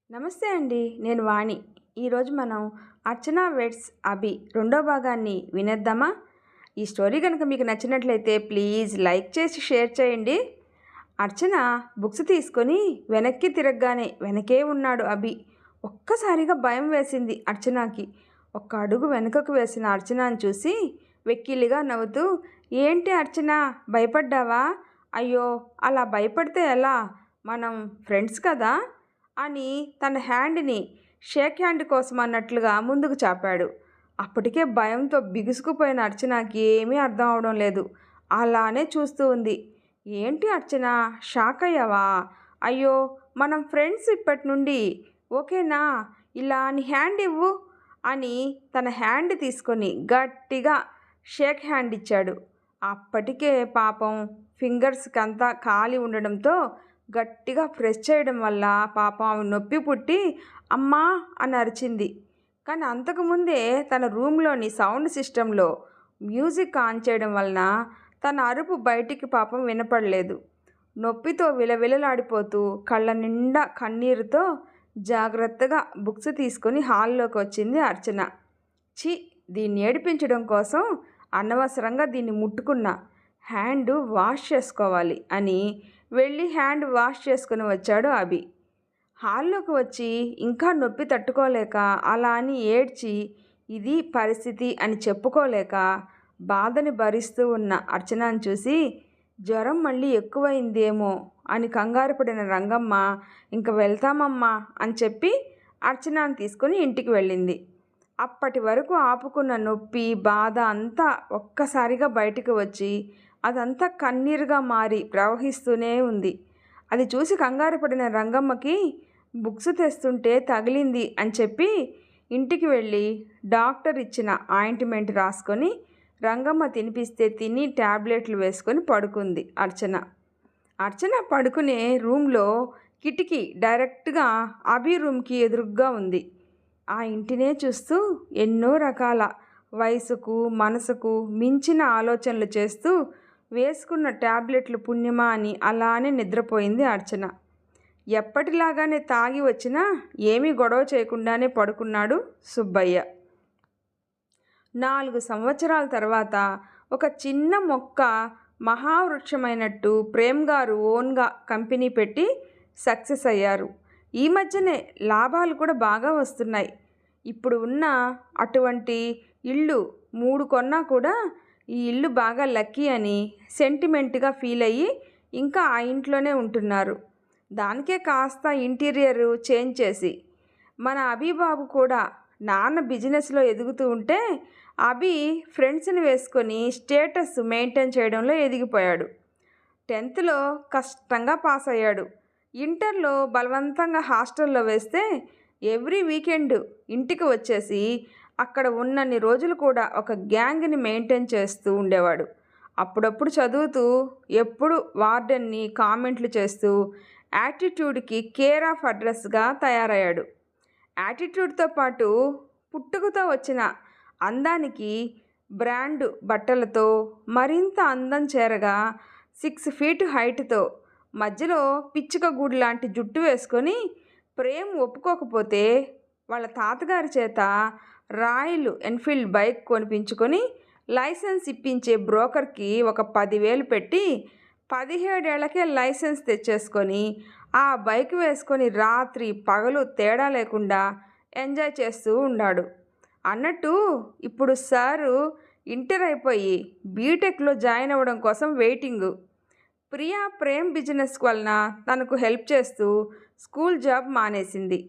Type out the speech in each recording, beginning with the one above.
నమస్తే అండి. నేను వాణి. ఈరోజు మనం 'అర్చన వెడ్స్ అభి' రెండో భాగాన్ని వినేద్దామా? ఈ స్టోరీ కనుక మీకు నచ్చినట్లయితే ప్లీజ్ లైక్ చేసి షేర్ చేయండి. అర్చన బుక్స్ తీసుకొని వెనక్కి తిరగగానే వెనకే ఉన్నాడు అభి. ఒక్కసారిగా భయం వేసింది అర్చనకి. ఒక్క అడుగు వెనుకకు వేసిన అర్చనని చూసి వెక్కిలిగా నవ్వుతూ, ఏంటి అర్చన, భయపడ్డావా? అయ్యో, అలా భయపడితే ఎలా? మనం ఫ్రెండ్స్ కదా అని తన హ్యాండ్ని షేక్ హ్యాండ్ కోసం అన్నట్లుగా ముందుకు చాపాడు. అప్పటికే భయంతో బిగుసుకుపోయిన అర్చనకి ఏమీ అర్థం అవడం లేదు. అలానే చూస్తూ ఉంది. ఏంటి అర్చన, షాక్ అయ్యావా? అయ్యో, మనం ఫ్రెండ్స్ ఇప్పటి నుండి, ఓకేనా? ఇలా నీ హ్యాండ్ ఇవ్వు అని తన హ్యాండ్ తీసుకొని గట్టిగా షేక్ హ్యాండ్ ఇచ్చాడు. అప్పటికే పాపం ఫింగర్స్కి అంతా ఖాళీ ఉండడంతో గట్టిగా ప్రెస్ చేయడం వల్ల పాపం ఆమె నొప్పి పుట్టి అమ్మా అని అరిచింది. కానీ అంతకుముందే తన రూమ్లోని సౌండ్ సిస్టంలో మ్యూజిక్ ఆన్ చేయడం వలన తన అరుపు బయటికి పాపం వినపడలేదు. నొప్పితో విలవిలలాడిపోతూ కళ్ళ నిండా కన్నీరుతో జాగ్రత్తగా బుక్స్ తీసుకొని హాల్లోకి వచ్చింది అర్చన. ఛీ, దీన్ని ఏడిపించడం కోసం అనవసరంగా దీన్ని ముట్టుకున్నా, హ్యాండ్ వాష్ చేసుకోవాలి అని వెళ్ళి హ్యాండ్ వాష్ చేసుకుని వచ్చాడు అభి. హాల్లోకి వచ్చి ఇంకా నొప్పి తట్టుకోలేక అలా అని ఏడ్చి ఇది పరిస్థితి అని చెప్పుకోలేక బాధని భరిస్తూ ఉన్న అర్చనను చూసి జ్వరం మళ్ళీ ఎక్కువైందేమో అని కంగారు పడిన రంగమ్మ ఇంక వెళ్తామమ్మా అని చెప్పి అర్చనను తీసుకుని ఇంటికి వెళ్ళింది. అప్పటి వరకు ఆపుకున్న నొప్పి బాధ అంతా ఒక్కసారిగా బయటికి వచ్చి అదంతా కన్నీరుగా మారి ప్రవహిస్తూనే ఉంది. అది చూసి కంగారు పడిన రంగమ్మకి బుక్స్ తెస్తుంటే తగిలింది అని చెప్పి ఇంటికి వెళ్ళి డాక్టర్ ఇచ్చిన ఆయింట్మెంట్ రాసుకొని రంగమ్మ తినిపిస్తే తిని ట్యాబ్లెట్లు వేసుకొని పడుకుంది అర్చన. అర్చన పడుకునే రూమ్లో కిటికీ డైరెక్ట్గా అభి రూమ్కి ఎదురుగ్గా ఉంది. ఆ ఇంటినే చూస్తూ ఎన్నో రకాల వయసుకు మనసుకు మించిన ఆలోచనలు చేస్తూ వేసుకున్న ట్యాబ్లెట్లు పుణ్యమా అని అలానే నిద్రపోయింది అర్చన. ఎప్పటిలాగానే తాగి వచ్చినా ఏమీ గొడవ చేయకుండానే పడుకున్నాడు సుబ్బయ్య. 4 సంవత్సరాల తర్వాత ఒక చిన్న మొక్క మహావృక్షమైనట్టు ప్రేమ్ గారు ఓన్గా కంపెనీ పెట్టి సక్సెస్ అయ్యారు. ఈ మధ్యనే లాభాలు కూడా బాగా వస్తున్నాయి. ఇప్పుడు ఉన్న అటువంటి ఇల్లు 3 కొన్నా కూడా ఈ ఇల్లు బాగా లక్కీ అని సెంటిమెంట్గా ఫీల్ అయ్యి ఇంకా ఆ ఇంట్లోనే ఉంటున్నారు. దానికే కాస్త ఇంటీరియర్ చేంజ్ చేసి మన అభిబాబు కూడా నాన్న బిజినెస్లో ఎదుగుతూ ఉంటే అభి ఫ్రెండ్స్ని వేసుకొని స్టేటస్ మెయింటైన్ చేయడంలో ఎదిగిపోయాడు. 10th కష్టంగా పాస్ అయ్యాడు. ఇంటర్లో బలవంతంగా హాస్టల్లో వేస్తే ఎవ్రీ వీకెండ్ ఇంటికి వచ్చేసి అక్కడ ఉన్నన్ని రోజులు కూడా ఒక గ్యాంగ్ని మెయింటైన్ చేస్తూ ఉండేవాడు. అప్పుడప్పుడు చదువుతూ ఎప్పుడు వార్డెన్ని కామెంట్లు చేస్తూ యాటిట్యూడ్కి కేర్ ఆఫ్ అడ్రస్గా తయారయ్యాడు. యాటిట్యూడ్తో పాటు పుట్టుకతో వచ్చిన అందానికి బ్రాండ్ బట్టలతో మరింత అందం చేరగా 6 feet హైట్తో మధ్యలో పిచ్చుక గూడు లాంటి జుట్టు వేసుకొని ప్రేమ్ ఒప్పుకోకపోతే వాళ్ళ తాతగారి చేత రాయల్ ఎన్ఫీల్డ్ బైక్ కొనిపించుకొని లైసెన్స్ ఇప్పించే బ్రోకర్కి ఒక 10,000 పెట్టి 17 ఏళ్లకే లైసెన్స్ తెచ్చేసుకొని ఆ బైక్ వేసుకొని రాత్రి పగలు తేడా లేకుండా ఎంజాయ్ చేస్తూ ఉన్నాడు. అన్నట్టు ఇప్పుడు సారు ఇంటర్ అయిపోయి బీటెక్లో జాయిన్ అవ్వడం కోసం వెయిటింగు. ప్రియా ప్రేమ్ బిజినెస్ వలన తనకు హెల్ప్ చేస్తూ స్కూల్ జాబ్ మానేసింది.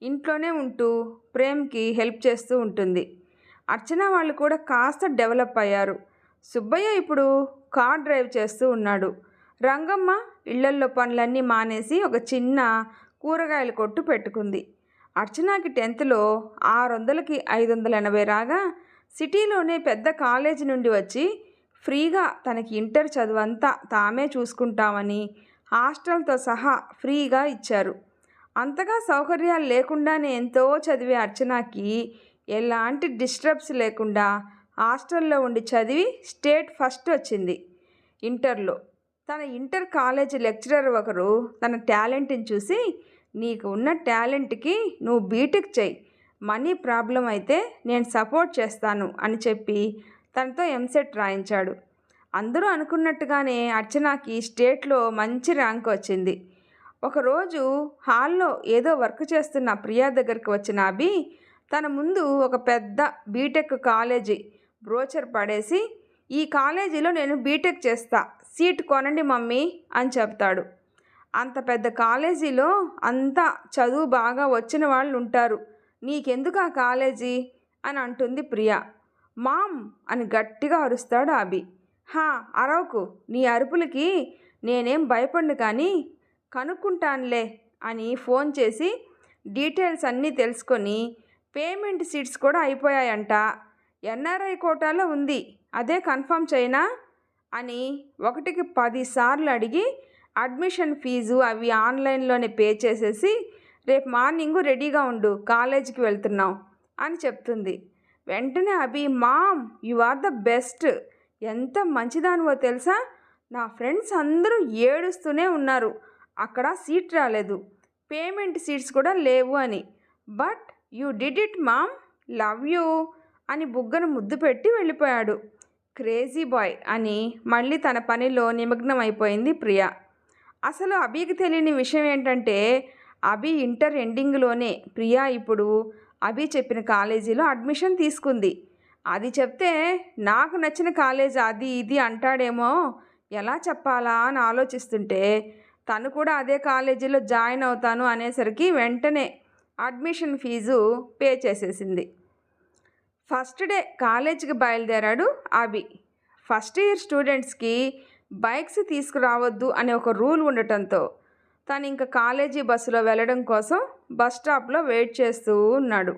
ఇంట్లోనే ఉంటూ ప్రేమ్కి హెల్ప్ చేస్తూ ఉంటుంది. అర్చన వాళ్ళు కూడా కాస్త డెవలప్ అయ్యారు. సుబ్బయ్య ఇప్పుడు కార్ డ్రైవ్ చేస్తూ ఉన్నాడు. రంగమ్మ ఇళ్లల్లో పనులన్నీ మానేసి ఒక చిన్న కూరగాయల కొట్టు పెట్టుకుంది. అర్చనకి 10th 600కి 580 రాగా సిటీలోనే పెద్ద కాలేజీ నుండి వచ్చి ఫ్రీగా తనకి ఇంటర్ చదువంతా తామే చూసుకుంటామని హాస్టల్తో సహా ఫ్రీగా ఇచ్చారు. అంతగా సౌకర్యాలు లేకుండానే ఎంతో చదివే అర్చనకి ఎలాంటి డిస్టర్బ్స్ లేకుండా హాస్టల్లో ఉండి చదివి స్టేట్ ఫస్ట్ వచ్చింది ఇంటర్లో. తన ఇంటర్ కాలేజీ లెక్చరర్ ఒకరు తన టాలెంట్ని చూసి నీకు ఉన్న టాలెంట్కి నువ్వు బీటెక్ చెయ్యి, మనీ ప్రాబ్లం అయితే నేను సపోర్ట్ చేస్తాను అని చెప్పి తనతో ఎంసెట్ రాయించాడు. అందరూ అనుకున్నట్టుగానే అర్చనకి స్టేట్లో మంచి ర్యాంక్ వచ్చింది. ఒకరోజు హాల్లో ఏదో వర్క్ చేస్తున్న ప్రియా దగ్గరికి వచ్చిన అభి తన ముందు ఒక పెద్ద బీటెక్ కాలేజీ బ్రోచర్ పడేసి, ఈ కాలేజీలో నేను బీటెక్ చేస్తా, సీట్ కొనండి మమ్మీ అని చెప్తాడు. అంత పెద్ద కాలేజీలో అంతా చదువు బాగా వచ్చిన వాళ్ళు ఉంటారు, నీకెందుకు ఆ కాలేజీ అని అంటుంది ప్రియా. మామ్ అని గట్టిగా అరుస్తాడు అభి. హా అరవకు, నీ అరుపులకి నేనేం భయపడను కానీ కనుక్కుంటానులే అని ఫోన్ చేసి డీటెయిల్స్ అన్నీ తెలుసుకొని పేమెంట్ సీట్స్ కూడా అయిపోయాయంట, ఎన్ఆర్ఐ కోటాలో ఉంది, అదే కన్ఫర్మ్ చేయనా అని 1కి 10 సార్లు అడిగి అడ్మిషన్ ఫీజు అవి ఆన్లైన్లోనే పే చేసేసి రేపు మార్నింగు రెడీగా ఉండు, కాలేజీకి వెళ్తున్నాం అని చెప్తుంది. వెంటనే Abhi, mom you are the best, ఎంత మంచిదానివో తెలుసా, నా ఫ్రెండ్స్ అందరూ ఏడుస్తూనే ఉన్నారు అక్కడ సీట్ రాలేదు, పేమెంట్ సీట్స్ కూడా లేవు అని, but you did it mom, love you అని బుగ్గను ముద్దు పెట్టి వెళ్ళిపోయాడు. క్రేజీ బాయ్ అని మళ్ళీ తన పనిలో నిమగ్నం అయిపోయింది ప్రియా. అసలు అభికి తెలియని విషయం ఏంటంటే అభి ఇంటర్ ఎండింగ్లోనే ప్రియా ఇప్పుడు అభి చెప్పిన కాలేజీలో అడ్మిషన్ తీసుకుంది. అది చెప్తే నాకు నచ్చిన కాలేజ్ అది ఇది అంటాడేమో, ఎలా చెప్పాలా అని ఆలోచిస్తుంటే తను కూడా అదే కాలేజీలో జాయిన్ అవుతాను అనేసరికి వెంటనే అడ్మిషన్ ఫీజు పే చేసేసింది. ఫస్ట్ డే కాలేజీకి బయలుదేరాడు అభి. ఫస్ట్ ఇయర్ స్టూడెంట్స్కి బైక్స్ తీసుకురావద్దు అనే ఒక రూల్ ఉండటంతో తను ఇంకా కాలేజీ బస్సులో వెళ్ళడం కోసం బస్ స్టాప్లో వెయిట్ చేస్తూ ఉన్నాడు.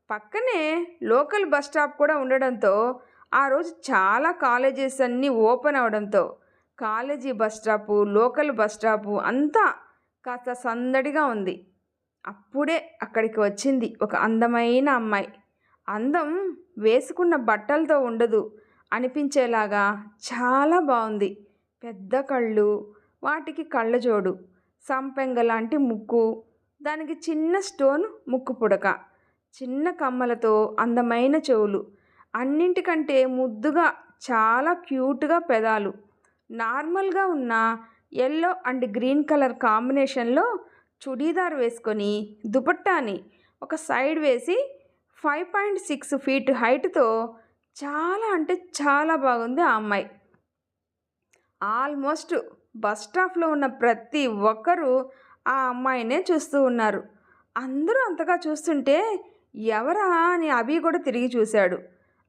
పక్కనే లోకల్ బస్ స్టాప్ కూడా ఉండడంతో ఆ రోజు చాలా కాలేజెస్ అన్నీ ఓపెన్ అవడంతో college bus stop, local bus stop అంతా కాస్త సందడిగా ఉంది. అప్పుడే అక్కడికి వచ్చింది ఒక అందమైన అమ్మాయి. అందం వేసుకున్న బట్టలతో ఉండదు అనిపించేలాగా చాలా బాగుంది. పెద్ద కళ్ళు, వాటికి కళ్ళజోడు, సంపెంగ లాంటి ముక్కు, దానికి చిన్న స్టోన్ ముక్కు పుడక, చిన్న కమ్మలతో అందమైన చెవులు, అన్నింటికంటే ముద్దుగా చాలా క్యూట్గా పెదాలు, నార్మల్గా ఉన్న ఎల్లో అండ్ గ్రీన్ కలర్ కాంబినేషన్లో చుడీదార్ వేసుకొని దుపట్టాని ఒక సైడ్ వేసి 5.6 ఫీట్ హైట్తో చాలా అంటే చాలా బాగుంది ఆ అమ్మాయి. ఆల్మోస్ట్ బస్ స్టాప్లో ఉన్న ప్రతి ఒక్కరూ ఆ అమ్మాయినే చూస్తూ ఉన్నారు. అందరూ అంతగా చూస్తుంటే ఎవరా అని అభి కూడా తిరిగి చూశాడు.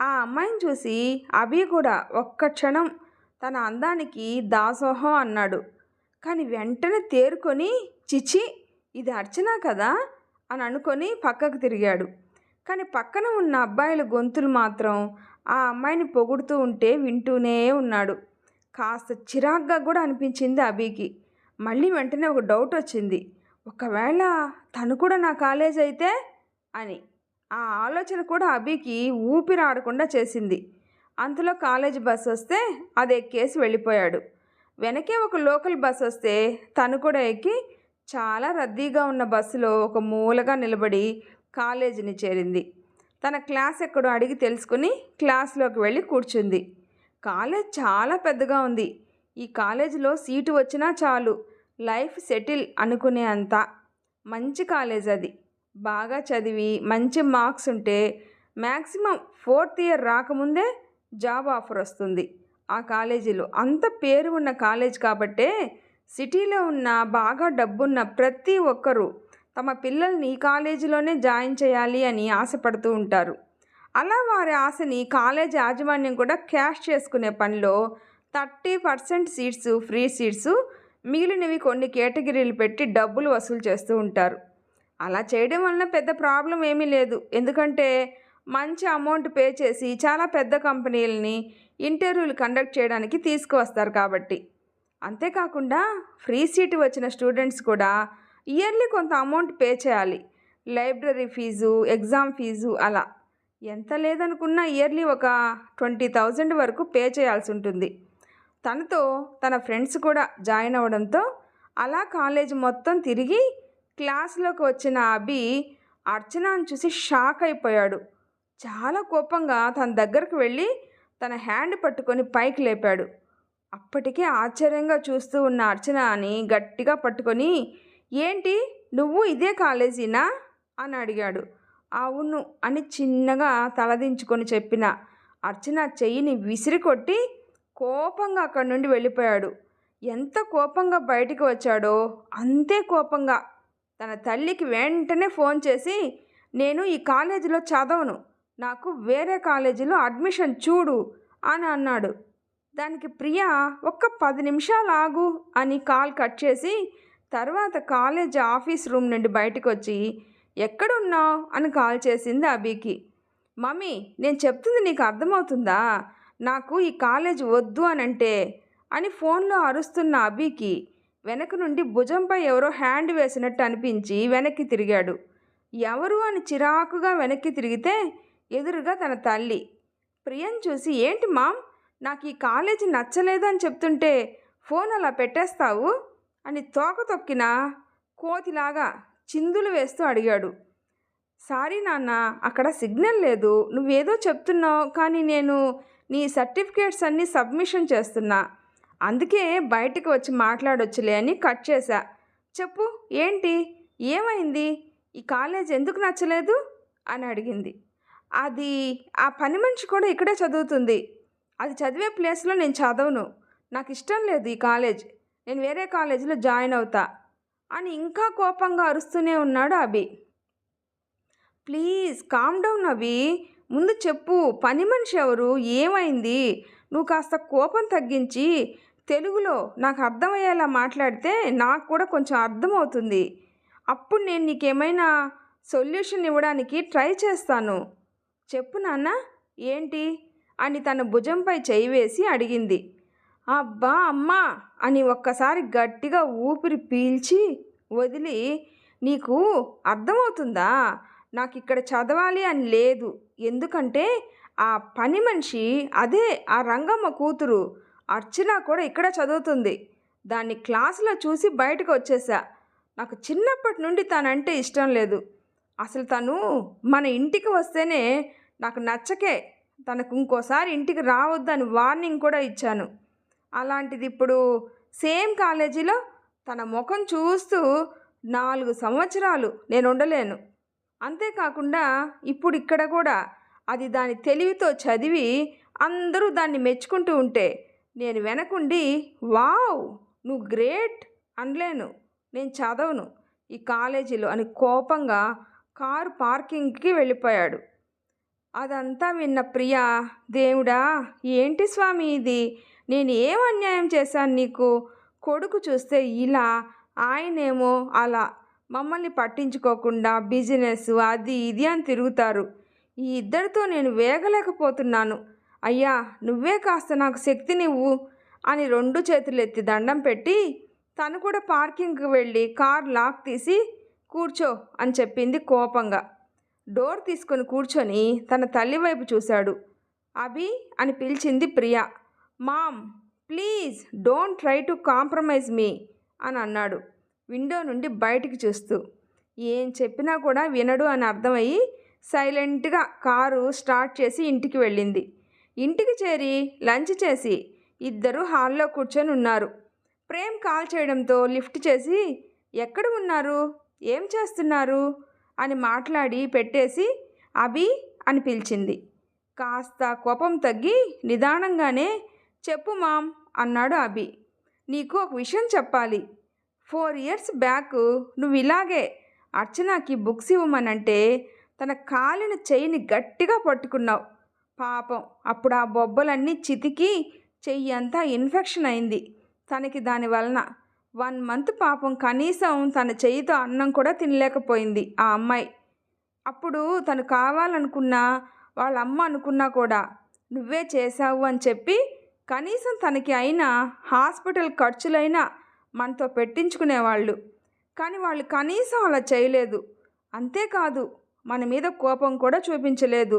ఆ అమ్మాయిని చూసి అభి కూడా ఒక్క క్షణం తన అందానికి దాసోహం అన్నాడు. కానీ వెంటనే తేరుకొని చిచి ఇది అర్చన కదా అని అనుకొని పక్కకు తిరిగాడు. కానీ పక్కన ఉన్న అబ్బాయిల గొంతులు మాత్రం ఆ అమ్మాయిని పొగుడుతూ ఉంటే వింటూనే ఉన్నాడు. కాస్త చిరాగ్గా కూడా అనిపించింది అభికి. మళ్ళీ వెంటనే ఒక డౌట్ వచ్చింది, ఒకవేళ తను కూడా నా కాలేజ్ అయితే అని. ఆ ఆలోచన కూడా అభికి ఊపిరాడకుండా చేసింది. అంతలో కాలేజ్ బస్ వస్తే అది ఎక్కేసి వెళ్ళిపోయాడు. వెనకే ఒక లోకల్ బస్ వస్తే తను కూడా ఎక్కి చాలా రద్దీగా ఉన్న బస్సులో ఒక మూలగా నిలబడి కాలేజీని చేరింది. తన క్లాస్ ఎక్కడో అడిగి తెలుసుకుని క్లాస్లోకి వెళ్ళి కూర్చుంది. కాలేజ్ చాలా పెద్దగా ఉంది. ఈ కాలేజీలో సీటు వచ్చినా చాలు, లైఫ్ సెటిల్ అనుకునే అంత మంచి కాలేజ్ అది. బాగా చదివి మంచి మార్క్స్ ఉంటే మ్యాక్సిమం 4th ఇయర్ రాకముందే జాబ్ ఆఫర్ వస్తుంది. ఆ కాలేజీలో అంత పేరు ఉన్న కాలేజ్ కాబట్టే సిటీలో ఉన్న బాగా డబ్బున్న ప్రతి ఒక్కరూ తమ పిల్లల్ని ఈ కాలేజీలోనే జాయిన్ చేయాలి అని ఆశపడుతూ ఉంటారు. అలా వారి ఆశని కాలేజ్ యాజమాన్యం కూడా క్యాష్ చేసుకునే పనిలో 30% సీట్స్ ఫ్రీ సీట్స్, మిగిలినవి కొన్ని కేటగిరీలు పెట్టి డబ్బులు వసూలు చేస్తూ ఉంటారు. అలా చేయడం వలన పెద్ద ప్రాబ్లం ఏమీ లేదు, ఎందుకంటే మంచి అమౌంట్ పే చేసి చాలా పెద్ద కంపెనీలని ఇంటర్వ్యూలు కండక్ట్ చేయడానికి తీసుకువస్తారు కాబట్టి. అంతేకాకుండా ఫ్రీ సీటు వచ్చిన స్టూడెంట్స్ కూడా ఇయర్లీ కొంత అమౌంట్ పే చేయాలి. లైబ్రరీ ఫీజు, ఎగ్జామ్ ఫీజు అలా ఎంత లేదనుకున్నా ఇయర్లీ ఒక 20,000 వరకు పే చేయాల్సి ఉంటుంది. తనతో తన ఫ్రెండ్స్ కూడా జాయిన్ అవ్వడంతో అలా కాలేజ్ మొత్తం తిరిగి క్లాస్లోకి వచ్చిన అభి అర్చనను చూసి షాక్ అయిపోయాడు. చాలా కోపంగా తన దగ్గరకు వెళ్ళి తన హ్యాండ్ పట్టుకొని పైకి లేపాడు. అప్పటికే ఆశ్చర్యంగా చూస్తూ ఉన్న అర్చనని గట్టిగా పట్టుకొని, ఏంటి నువ్వు ఇదే కాలేజీనా అని అడిగాడు. అవును అని చిన్నగా తలదించుకొని చెప్పిన అర్చన చెయ్యిని విసిరి కొట్టి కోపంగా అక్కడి నుండి వెళ్ళిపోయాడు. ఎంత కోపంగా బయటికి వచ్చాడో అంతే కోపంగా తన తల్లికి వెంటనే ఫోన్ చేసి, నేను ఈ కాలేజీలో చదవను, నాకు వేరే కాలేజీలో అడ్మిషన్ చూడు అని అన్నాడు. దానికి ప్రియ ఒక్క 10 నిమిషాలు ఆగు అని కాల్ కట్ చేసి తర్వాత కాలేజ్ ఆఫీస్ రూమ్ నుండి బయటకు వచ్చి, ఎక్కడున్నావు అని కాల్ చేసింది అభికి. మమ్మీ, నేను చెప్తుంది నీకు అర్థమవుతుందా? నాకు ఈ కాలేజ్ వద్దు అనంటే అని ఫోన్లో అరుస్తున్న అభికి వెనక నుండి భుజంపై ఎవరో హ్యాండ్ వేసినట్టు అనిపించి వెనక్కి తిరిగాడు. ఎవరు అని చిరాకుగా వెనక్కి తిరిగితే ఎదురుగా తన తల్లి. ప్రియను చూసి, ఏంటి మామ్, నాకు ఈ కాలేజీ నచ్చలేదని చెప్తుంటే ఫోన్ అలా పెట్టేస్తావు అని తోక తొక్కిన కోతిలాగా చిందులు వేస్తూ అడిగాడు. సారీ నాన్న, అక్కడ సిగ్నల్ లేదు, నువ్వేదో చెప్తున్నావు, కానీ నేను నీ సర్టిఫికేట్స్ అన్నీ సబ్మిషన్ చేస్తున్నా, అందుకే బయటికి వచ్చి మాట్లాడొచ్చులే అని కట్ చేశా. చెప్పు, ఏంటి, ఏమైంది, ఈ కాలేజ్ ఎందుకు నచ్చలేదు అని అడిగింది. అది ఆ పని మనిషి కూడా ఇక్కడే చదువుతుంది, అది చదివే ప్లేస్లో నేను చదవను, నాకు ఇష్టం లేదు ఈ కాలేజ్, నేను వేరే కాలేజీలో జాయిన్ అవుతా అని ఇంకా కోపంగా అరుస్తూనే ఉన్నాడు అభి. ప్లీజ్ కామ్ డౌన్ అభి, ముందు చెప్పు, పని మనిషి ఎవరు, ఏమైంది, నువ్వు కాస్త కోపం తగ్గించి తెలుగులో నాకు అర్థమయ్యేలా మాట్లాడితే నాకు కూడా కొంచెం అర్థమవుతుంది, అప్పుడు నేను నీకేమైనా సొల్యూషన్ ఇవ్వడానికి ట్రై చేస్తాను, చెప్పు నాన్న, ఏంటి అని తన భుజంపై చేయి వేసి అడిగింది. అబ్బా అమ్మా అని ఒక్కసారి గట్టిగా ఊపిరి పీల్చి వదిలి, నీకు అర్థమవుతుందా, నాకు ఇక్కడ చదవాలి అని లేదు, ఎందుకంటే ఆ పని మనిషి, అదే ఆ రంగమ్మ కూతురు అర్చన కూడా ఇక్కడ చదువుతుంది, దాన్ని క్లాసులో చూసి బయటకు వచ్చేసా, నాకు చిన్నప్పటి నుండి తనంటే ఇష్టం లేదు, అసలు తను మన ఇంటికి వస్తేనే నాకు నచ్చకే తనకు ఇంకోసారి ఇంటికి రావద్దని వార్నింగ్ కూడా ఇచ్చాను, అలాంటిది ఇప్పుడు సేమ్ కాలేజీలో తన ముఖం చూస్తూ 4 సంవత్సరాలు నేను ఉండలేను, అంతేకాకుండా ఇప్పుడు ఇక్కడ కూడా అది దాని తెలివితో చదివి అందరూ దాన్ని మెచ్చుకుంటూ ఉంటే నేను వెనకుండి వావ్ నువ్వు గ్రేట్ అనలేను, నేను చదవను ఈ కాలేజీలో అని కోపంగా కారు పార్కింగ్కి వెళ్ళిపోయాడు. అదంతా విన్న ప్రియ, దేవుడా ఏంటి స్వామి ఇది, నేను ఏం అన్యాయం చేశాను నీకు, కొడుకు చూస్తే ఇలా, ఆయనేమో అలా, మమ్మల్ని పట్టించుకోకుండా బిజినెస్ అది ఇది అని తిరుగుతారు, ఈ ఇద్దరితో నేను వేగలేకపోతున్నాను, అయ్యా నువ్వే కాస్త నాకు శక్తినివ్వు అని 2 చేతులు ఎత్తి దండం పెట్టి తను కూడా పార్కింగ్కి వెళ్ళి కార్ లాక్ తీసి కూర్చో అని చెప్పింది కోపంగా. డోర్ తీసుకొని కూర్చొని తన తల్లి వైపు చూశాడు. అభి అని పిలిచింది Priya. Mom please don't try to compromise me అని అన్నాడు విండో నుండి బయటికి చూస్తూ. ఏం చెప్పినా కూడా వినడు అని అర్థమయ్యి సైలెంట్గా కారు స్టార్ట్ చేసి ఇంటికి వెళ్ళింది. ఇంటికి చేరి లంచ్ చేసి ఇద్దరు హాల్లో కూర్చొని ఉన్నారు. ప్రేమ్ కాల్ చేయడంతో లిఫ్ట్ చేసి ఎక్కడ ఉన్నారు, ఏం చేస్తున్నారు అని మాట్లాడి పెట్టేసి అభి అని పిలిచింది. కాస్త కోపం తగ్గి నిదానంగానే చెప్పు మామ్ అన్నాడు అభి. నీకు ఒక విషయం చెప్పాలి. 4 years బ్యాక్ నువ్వు ఇలాగే అర్చనకి బుక్స్ ఇవ్వమనంటే తన కాలిన చెయ్యిని గట్టిగా పట్టుకున్నావు. పాపం అప్పుడు ఆ బొబ్బలన్నీ చితికి చెయ్యి అంతా ఇన్ఫెక్షన్ అయింది తనకి. దానివలన 1 month పాపం కనీసం తన చెయ్యితో అన్నం కూడా తినలేకపోయింది ఆ అమ్మాయి. అప్పుడు తను కావాలనుకున్నా వాళ్ళ అమ్మ అనుకున్నా కూడా నువ్వే చేశావు అని చెప్పి కనీసం తనకి అయినా హాస్పిటల్ ఖర్చులైనా మనతో పెట్టించుకునేవాళ్ళు. కానీ వాళ్ళు కనీసం అలా చేయలేదు. అంతేకాదు మన మీద కోపం కూడా చూపించలేదు.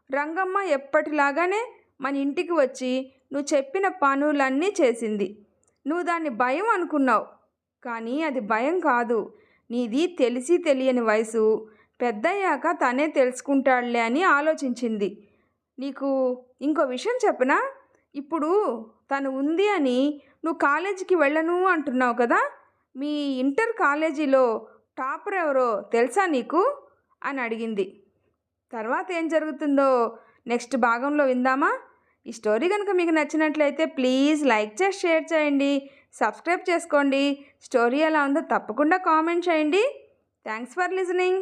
రంగమ్మ ఎప్పటిలాగానే మన ఇంటికి వచ్చి నువ్వు చెప్పిన పనులన్నీ చేసింది. నువ్వు దాన్ని భయం అనుకున్నావు, కానీ అది భయం కాదు. నీది తెలిసి తెలియని వయసు, పెద్దయ్యాక తనే తెలుసుకుంటాడులే అని ఆలోచించింది. నీకు ఇంకో విషయం చెప్పనా? ఇప్పుడు తను ఉంది అని నువ్వు కాలేజీకి వెళ్ళను అంటున్నావు కదా, మీ ఇంటర్ కాలేజీలో టాపర్ ఎవరో తెలుసా నీకు అని అడిగింది. తర్వాత ఏం జరుగుతుందో నెక్స్ట్ భాగంలో విందామా? ఈ స్టోరీ కనుక మీకు నచ్చినట్లయితే ప్లీజ్ లైక్ చేసి షేర్ చేయండి, సబ్స్క్రైబ్ చేసుకోండి. స్టోరీ ఎలా ఉందో తప్పకుండా కామెంట్ చేయండి. Thanks for listening.